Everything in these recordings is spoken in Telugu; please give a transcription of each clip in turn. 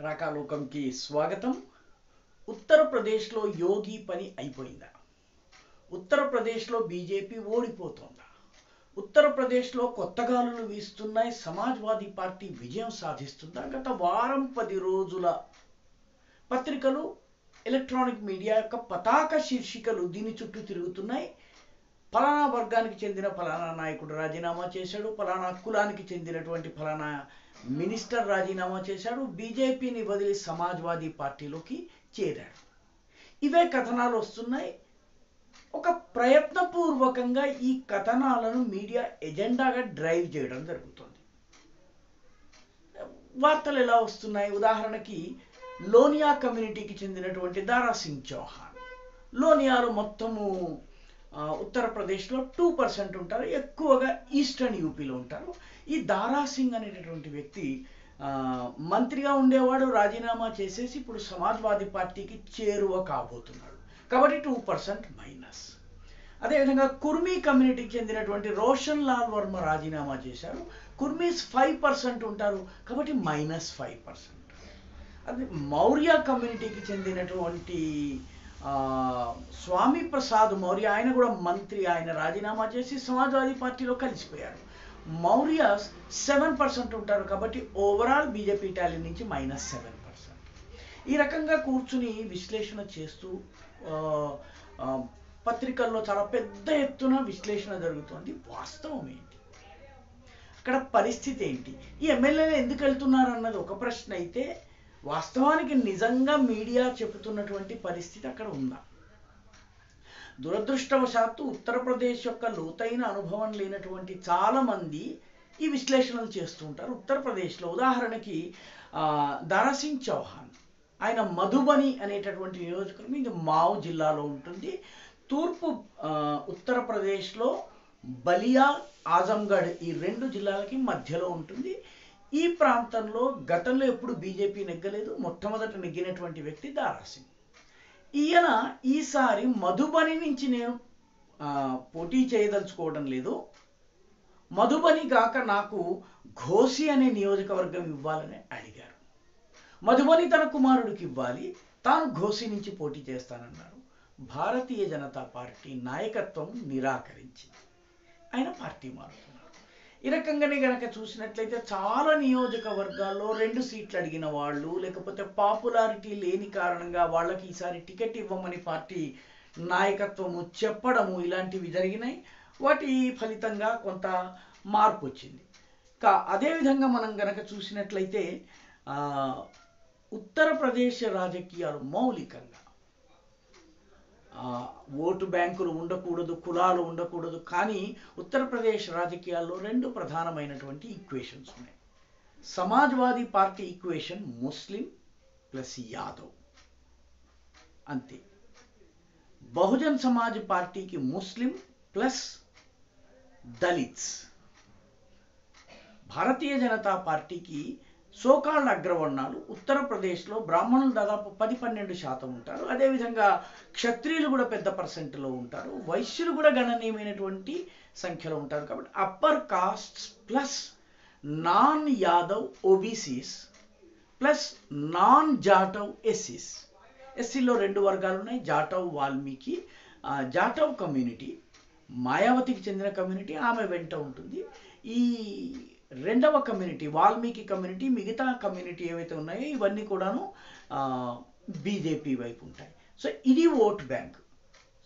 రాకాలోకంకి స్వాగతం. ఉత్తరప్రదేశ్లో యోగి పని అయిపోయిందా? ఉత్తరప్రదేశ్లో బీజేపీ ఓడిపోతోందా? ఉత్తరప్రదేశ్లో కొత్త గాలులు వీస్తున్నాయి. సమాజ్వాదీ పార్టీ విజయం సాధిస్తుందా? గత వారం 10 రోజుల పత్రికలు, ఎలక్ట్రానిక్ మీడియా యొక్క పతాక శీర్షికలు దీని చుట్టూ తిరుగుతున్నాయి. ఫలానా వర్గానికి చెందిన ఫలానా నాయకుడు రాజీనామా చేశాడు, ఫలానా కులానికి చెందినటువంటి ఫలానా మినిస్టర్ రాజీనామా చేశాడు, బీజేపీని వదిలి సమాజ్వాదీ పార్టీలోకి చేరాడు. ఇవే కథనాలు వస్తున్నాయి. ఒక ప్రయత్నపూర్వకంగా ఈ కథనాలను మీడియా ఎజెండాగా డ్రైవ్ చేయడం జరుగుతుంది. వార్తలు ఎలా వస్తున్నాయి? ఉదాహరణకి లోనియా కమ్యూనిటీకి చెందినటువంటి దారా సింగ్ చౌహాన్. లోనియాలో మొత్తము ఉత్తరప్రదేశ్లో 2% ఉంటారు, ఎక్కువగా ఈస్టర్న్ యూపీలో ఉంటారు. ఈ దారా సింగ్ అనేటటువంటి వ్యక్తి మంత్రిగా ఉండేవాడు, రాజీనామా చేసేసి ఇప్పుడు సమాజ్వాదీ పార్టీకి చేరువ కాబోతున్నాడు. కాబట్టి 2% మైనస్. అదేవిధంగా కుర్మీ కమ్యూనిటీకి చెందినటువంటి రోషన్ లాల్ వర్మ రాజీనామా చేశారు. కుర్మీస్ 5% ఉంటారు, కాబట్టి -5%. అది మౌర్య కమ్యూనిటీకి చెందినటువంటి స్వామి ప్రసాద్ మౌర్య, ఆయన కూడా మంత్రి, ఆయన రాజీనామా చేసి సమాజ్వాదీ పార్టీలో కలిసిపోయారు. మౌర్య 7% ఉంటారు, కాబట్టి ఓవరాల్ బీజేపీ టాలీ నుంచి -7%. ఈ రకంగా కూర్చుని విశ్లేషణ చేస్తూ పత్రికల్లో చాలా పెద్ద ఎత్తున విశ్లేషణ జరుగుతుంది. వాస్తవం ఏంటి, అక్కడ పరిస్థితి ఏంటి, ఈ ఎమ్మెల్యేలు ఎందుకు వెళ్తున్నారు అన్నది ఒక ప్రశ్న అయితే, వాస్తవానికి నిజంగా మీడియా చెబుతున్నటువంటి పరిస్థితి అక్కడ ఉందా? దురదృష్టవశాత్తు ఉత్తరప్రదేశ్ యొక్క లోతైన అనుభవం లేనటువంటి చాలామంది ఈ విశ్లేషణలు చేస్తూ ఉంటారు. ఉత్తరప్రదేశ్లో ఉదాహరణకి దారా సింగ్ చౌహాన్, ఆయన మధుబని అనేటటువంటి నియోజకవర్గం, ఇది మావ్ జిల్లాలో ఉంటుంది. తూర్పు ఉత్తరప్రదేశ్లో బలియా, ఆజంగఢ్ ఈ 2 జిల్లాలకి మధ్యలో ఉంటుంది. ఈ ప్రాంతంలో గతంలో ఎప్పుడు బీజేపీ నెగ్గలేదు. మొట్టమొదట నెగ్గినటువంటి వ్యక్తి దారా సింగ్. ఈయన ఈసారి మధుబని నుంచి నేను పోటీ చేయదలుచుకోవడం లేదు, మధుబని గాక నాకు ఘోసి అనే నియోజకవర్గం ఇవ్వాలని అడిగారు. మధుబని తన కుమారుడికి ఇవ్వాలి, తాను ఘోసి నుంచి పోటీ చేస్తానన్నారు. భారతీయ జనతా పార్టీ నాయకత్వం నిరాకరించింది. ఆయన పార్టీ మారుతున్నారు. ఈ రకంగానే కనుక చూసినట్లయితే చాలా నియోజకవర్గాల్లో 2 సీట్లు అడిగిన వాళ్ళు, లేకపోతే పాపులారిటీ లేని కారణంగా వాళ్ళకి ఈసారి టికెట్ ఇవ్వమని పార్టీ నాయకత్వము చెప్పడము, ఇలాంటివి జరిగినాయి. వాటి ఫలితంగా కొంత మార్పు వచ్చింది. అదేవిధంగా మనం కనుక చూసినట్లయితే ఉత్తరప్రదేశ్ రాజకీయాలు మౌలికంగా ఓటు బ్యాంకులు ఉండకూడదు, కులాలు ఉండకూడదు, కానీ ఉత్తరప్రదేశ్ రాజకీయాల్లో 2 ప్రధానమైనటువంటి ఈక్వేషన్స్ ఉన్నాయి. సమాజ్వాదీ పార్టీ ఈక్వేషన్ ముస్లిం ప్లస్ యాదవ్, అంతే. బహుజన్ సమాజ్ పార్టీకి ముస్లిం ప్లస్ దళిత్స్. భారతీయ జనతా పార్టీకి సోకాళ్ళ అగ్రవర్ణాలు, ఉత్తరప్రదేశ్లో బ్రాహ్మణులు దాదాపు 10-12% ఉంటారు. అదేవిధంగా క్షత్రియులు కూడా పెద్ద పర్సెంట్లో ఉంటారు, వైశ్యులు కూడా గణనీయమైనటువంటి సంఖ్యలో ఉంటారు. కాబట్టి upper castes plus non Yadav OBCs plus non Jatav ఎస్సీస్. ఎస్సీలో 2 వర్గాలు ఉన్నాయి, జాటవ్, వాల్మీకి. జాటవ్ కమ్యూనిటీ మాయావతికి చెందిన కమ్యూనిటీ, ఆమె వెంట ఉంటుంది. ఈ రెండవ కమ్యూనిటీ వాల్మీకి కమ్యూనిటీ, మిగతా కమ్యూనిటీ ఏవైతే ఉన్నాయో ఇవన్నీ కూడాను బీజేపీ వైపు ఉంటాయి. సో ఇది vote bank.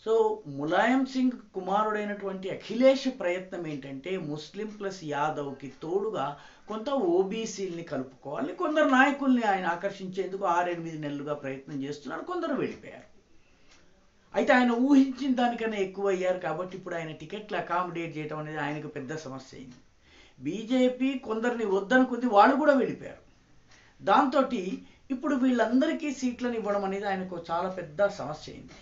So Mulayam Singh కుమారుడైనటువంటి అఖిలేష్ ప్రయత్నం ఏంటంటే ముస్లిం ప్లస్ యాదవ్కి తోడుగా కొంత ఓబీసీల్ని కలుపుకోవాలి. కొందరు నాయకుల్ని ఆయన ఆకర్షించేందుకు 6-8 నెలలుగా ప్రయత్నం చేస్తున్నారు, కొందరు వెళ్ళిపోయారు. అయితే ఆయన ఊహించిన దానికన్నా ఎక్కువ అయ్యారు, కాబట్టి ఇప్పుడు ఆయన టికెట్లు అకామిడేట్ చేయడం అనేది ఆయనకు పెద్ద సమస్య అయింది. బీజేపీ కొందరిని వద్దనుకుంది, వాళ్ళు కూడా వెళ్ళిపోయారు. దాంతో ఇప్పుడు వీళ్ళందరికీ సీట్లను ఇవ్వడం అనేది ఆయనకు చాలా పెద్ద సమస్య అయింది.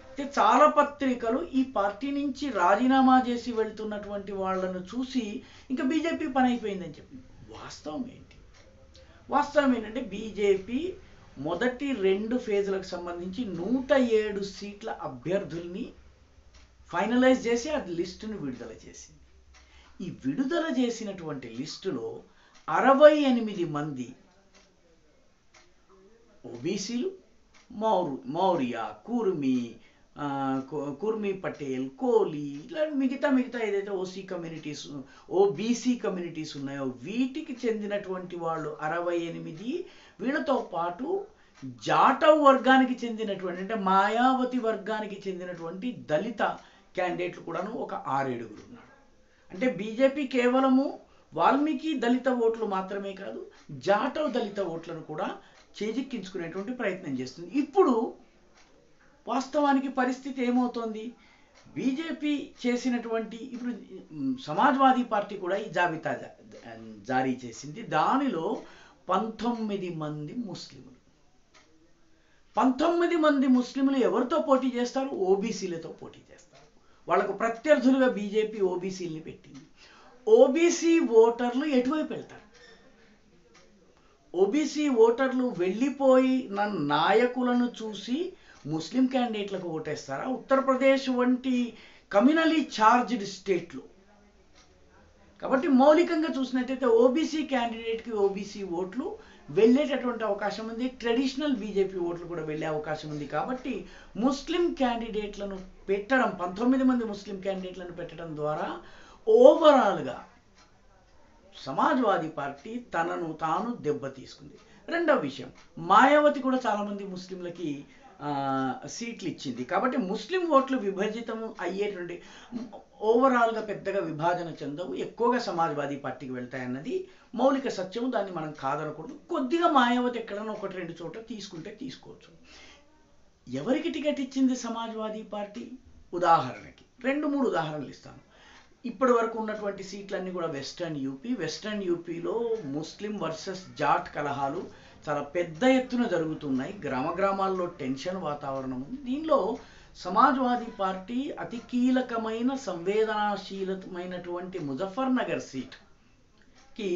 అయితే చాలా పత్రికలు ఈ పార్టీ నుంచి రాజీనామా చేసి వెళ్తున్నటువంటి వాళ్ళను చూసి ఇంకా బీజేపీ పని అయిపోయిందని చెప్పింది. వాస్తవం ఏంటి? వాస్తవం ఏంటంటే బీజేపీ మొదటి 2 ఫేజ్లకు సంబంధించి 107 సీట్ల అభ్యర్థుల్ని ఫైనలైజ్ చేసి ఆ లిస్టును విడుదల చేసింది. ఈ విడుదల చేసినటువంటి లిస్టులో 68 మంది ఓబీసీలు, మౌర్య, కుర్మి పటేల్, కోలి, ఇలా మిగతా ఏదైతే ఓబీసీ కమ్యూనిటీస్ ఉన్నాయో వీటికి చెందినటువంటి వాళ్ళు 68, వీళ్ళతో పాటు జాటవ్ వర్గానికి చెందినటువంటి అంటే మాయావతి వర్గానికి చెందినటువంటి దళిత క్యాండిడేట్లు కూడాను ఒక 6-7 ఉన్నారు. అంటే బీజేపీ కేవలము వాల్మీకి దళిత ఓట్లు మాత్రమే కాదు, జాటవ్ దళిత ఓట్లను కూడా చేజిక్కించుకునేటువంటి ప్రయత్నం చేస్తుంది. ఇప్పుడు వాస్తవానికి పరిస్థితి ఏమవుతోంది? బీజేపీ చేసినటువంటి ఇప్పుడు సమాజ్వాదీ పార్టీ కూడా ఈ జాబితా జారీ చేసింది. దానిలో 19 మంది ముస్లింలు. 19 మంది ముస్లింలు ఎవరితో పోటీ చేస్తారు? ఓబీసీలతో పోటీ చేస్తారు. వాళ్ళకు ప్రత్యర్థులుగా బీజేపీ ఓబీసీలని పెట్టింది. ఓబీసీ ఓటర్లు ఎటువైపు వెళ్తారు? ఓబీసీ ఓటర్లు వెళ్ళిపోయి నాయకులను చూసి ముస్లిం క్యాండిడేట్లకు ఓటేస్తారా? ఉత్తరప్రదేశ్ వంటి కమ్యూనలీ ఛార్జ్డ్ స్టేట్లు. కాబట్టి మౌలికంగా చూసినట్టయితే ఓబీసీ క్యాండిడేట్కి ఓబీసీ ఓట్లు వెళ్ళేటటువంటి అవకాశం ఉంది. ట్రెడిషనల్ బీజేపీ ఓట్లు కూడా వెళ్ళే అవకాశం ఉంది. కాబట్టి ముస్లిం క్యాండిడేట్లను పెట్టడం, 19 మంది ముస్లిం క్యాండిడేట్లను పెట్టడం ద్వారా ఓవరాల్గా సమాజ్వాదీ పార్టీ తనను తాను దెబ్బతీసుకుంది. రెండవ విషయం, మాయావతి కూడా చాలామంది ముస్లింలకి సీట్లు ఇచ్చింది. కాబట్టి ముస్లిం ఓట్లు విభజితం అయ్యేటువంటి ఓవరాల్గా పెద్దగా విభజన చెందవు, ఎక్కువగా సమాజ్వాదీ పార్టీకి వెళ్తాయన్నది మౌలిక సత్యం. దాన్ని మనం కాదనకూడదు. కొద్దిగా మాయావతి ఎక్కడైనా 1-2 చోట్ల తీసుకుంటే తీసుకోవచ్చు. ఎవరికి టికెట్ ఇచ్చింది సమాజ్వాదీ పార్టీ? ఉదాహరణకి 2-3 ఉదాహరణలు ఇస్తాను. ఇప్పటి వరకు ఉన్నటువంటి సీట్లన్నీ కూడా వెస్టర్న్ యూపీలో ముస్లిం వర్సెస్ జాట్ కలహాలు చాలా పెద్ద ఎత్తున జరుగుతున్నాయి. గ్రామాల్లో టెన్షన్ వాతావరణం ఉంది. దీనిలో సమాజ్వాదీ పార్టీ అతి కీలకమైన సంవేదనాశీలమైనటువంటి ముజఫర్నగర్ సీట్కి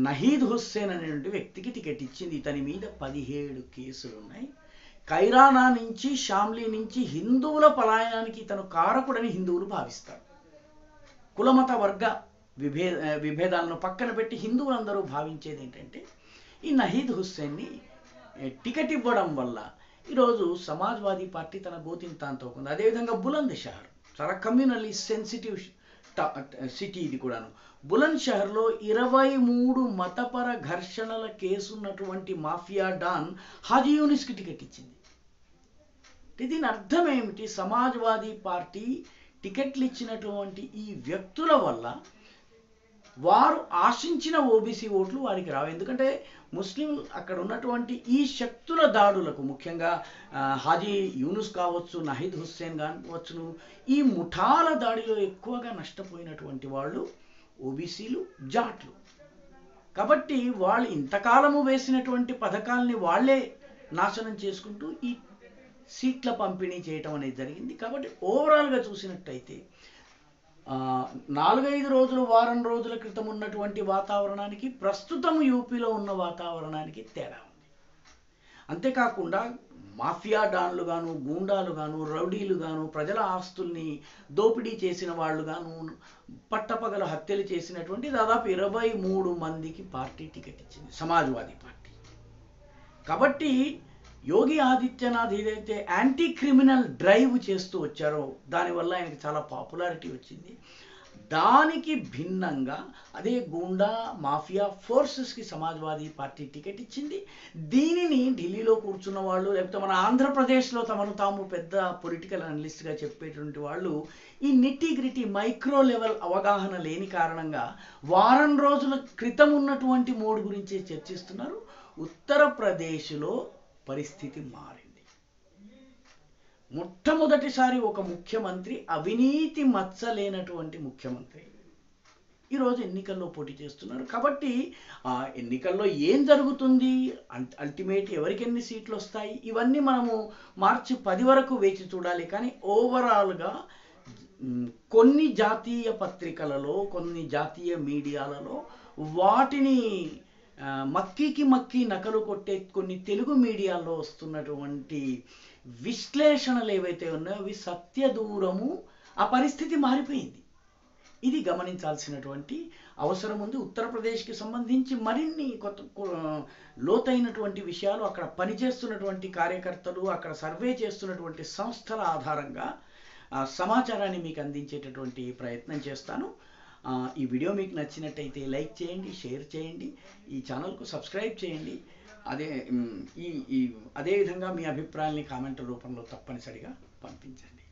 నహీద్ హుస్సేన్ అనేటువంటి వ్యక్తికి టికెట్ ఇచ్చింది. ఇతని మీద 17 కేసులు ఉన్నాయి. కైరానా నుంచి, షామ్లీ నుంచి హిందువుల పలాయనానికి ఇతను కారకుడని హిందువులు భావిస్తారు. కులమత వర్గ విభేదాలను పక్కన పెట్టి హిందువులందరూ భావించేది ఏంటంటే ఈ నహీద్ హుస్సేన్ని టికెట్ ఇవ్వడం వల్ల ఈరోజు సమాజ్వాదీ పార్టీ తన గోతిని తాను తోకుంది. అదేవిధంగా బులంద్ షహర్ చాలా కమ్యూనలీ సెన్సిటివ్ సిటీ. ఇది కూడాను బులంద్ షహర్లో 23 మతపర ఘర్షణల కేసున్నటువంటి మాఫియా డాన్ హాజీ యూనిస్కి టికెట్ ఇచ్చింది. దీని అర్థం ఏమిటి? సమాజ్వాదీ పార్టీ టికెట్లు ఇచ్చినటువంటి ఈ వ్యక్తుల వల్ల వారు ఆశించిన ఓబీసీ ఓట్లు వారికి రావు. ఎందుకంటే ముస్లింలు అక్కడ ఉన్నటువంటి ఈ శక్తుల దాడులకు, ముఖ్యంగా హాజీ యూనుస్ కావచ్చు, నహీద్ హుస్సేన్ కావచ్చును, ఈ ముఠాల దాడిలో ఎక్కువగా నష్టపోయినటువంటి వాళ్ళు ఓబీసీలు, జాట్లు. కాబట్టి వాళ్ళు ఇంతకాలము వేసినటువంటి పథకాలని వాళ్లే నాశనం చేసుకుంటూ ఈ సీట్ల పంపిణీ చేయటం అనేది జరిగింది. కాబట్టి ఓవరాల్గా చూసినట్టయితే 4-5 రోజులు, వారం రోజుల క్రితం ఉన్నటువంటి వాతావరణానికి ప్రస్తుతం యూపీలో ఉన్న వాతావరణానికి తేడా ఉంది. అంతేకాకుండా మాఫియా డాన్లు గాను, గూండాలు గాను, రౌడీలు గాను, ప్రజల ఆస్తుల్ని దోపిడీ చేసిన వాళ్ళు గాను, పట్టపగల హత్యలు చేసినటువంటి దాదాపు 23 మందికి పార్టీ టికెట్ ఇచ్చింది సమాజ్వాదీ పార్టీ. కాబట్టి యోగి ఆదిత్యనాథ్ ఏదైతే యాంటీ క్రిమినల్ డ్రైవ్ చేస్తూ వచ్చారో దానివల్ల ఆయనకి చాలా పాపులారిటీ వచ్చింది. దానికి భిన్నంగా అదే గూండా మాఫియా ఫోర్సెస్కి సమాజ్వాదీ పార్టీ టికెట్ ఇచ్చింది. దీనిని ఢిల్లీలో కూర్చున్న వాళ్ళు, లేకపోతే మన ఆంధ్రప్రదేశ్లో తమను తాము పెద్ద పొలిటికల్ అనలిస్ట్గా చెప్పేటువంటి వాళ్ళు ఈ నిట్టి గ్రిటీ మైక్రో లెవెల్ అవగాహన లేని కారణంగా వారం రోజుల క్రితం ఉన్నటువంటి మోడ్ గురించే చర్చిస్తున్నారు. ఉత్తరప్రదేశ్లో పరిస్థితి మారింది. మొట్టమొదటిసారి ఒక ముఖ్యమంత్రి, అవినీతి మచ్చలేనటువంటి ముఖ్యమంత్రి ఈరోజు ఎన్నికల్లో పోటీ చేస్తున్నారు. కాబట్టి ఆ ఎన్నికల్లో ఏం జరుగుతుంది, అల్టిమేట్ ఎవరికి ఎన్ని సీట్లు వస్తాయి, ఇవన్నీ మనము మార్చి 10 వరకు వేచి చూడాలి. కానీ ఓవరాల్గా కొన్ని జాతీయ పత్రికలలో, కొన్ని జాతీయ మీడియాలలో వాటిని మక్కీ నకలు కొట్టే కొన్ని తెలుగు మీడియాల్లో వస్తున్నటువంటి విశ్లేషణలు ఏవైతే ఉన్నాయో అవి సత్య దూరము. ఆ పరిస్థితి మారిపోయింది. ఇది గమనించాల్సినటువంటి అవసరం ఉంది. ఉత్తరప్రదేశ్కి సంబంధించి మరిన్ని లోతైనటువంటి విషయాలు అక్కడ పనిచేస్తున్నటువంటి కార్యకర్తలు, అక్కడ సర్వే చేస్తున్నటువంటి సంస్థల ఆధారంగా సమాచారాన్ని మీకు అందించేటటువంటి ప్రయత్నం చేస్తాను. ఈ వీడియో మీకు నచ్చినట్టయితే లైక్ చేయండి, షేర్ చేయండి, ఈ ఛానల్కు సబ్స్క్రైబ్ చేయండి. అదేవిధంగా మీ అభిప్రాయాల్ని కామెంట్ రూపంలో తప్పనిసరిగా పంపించండి.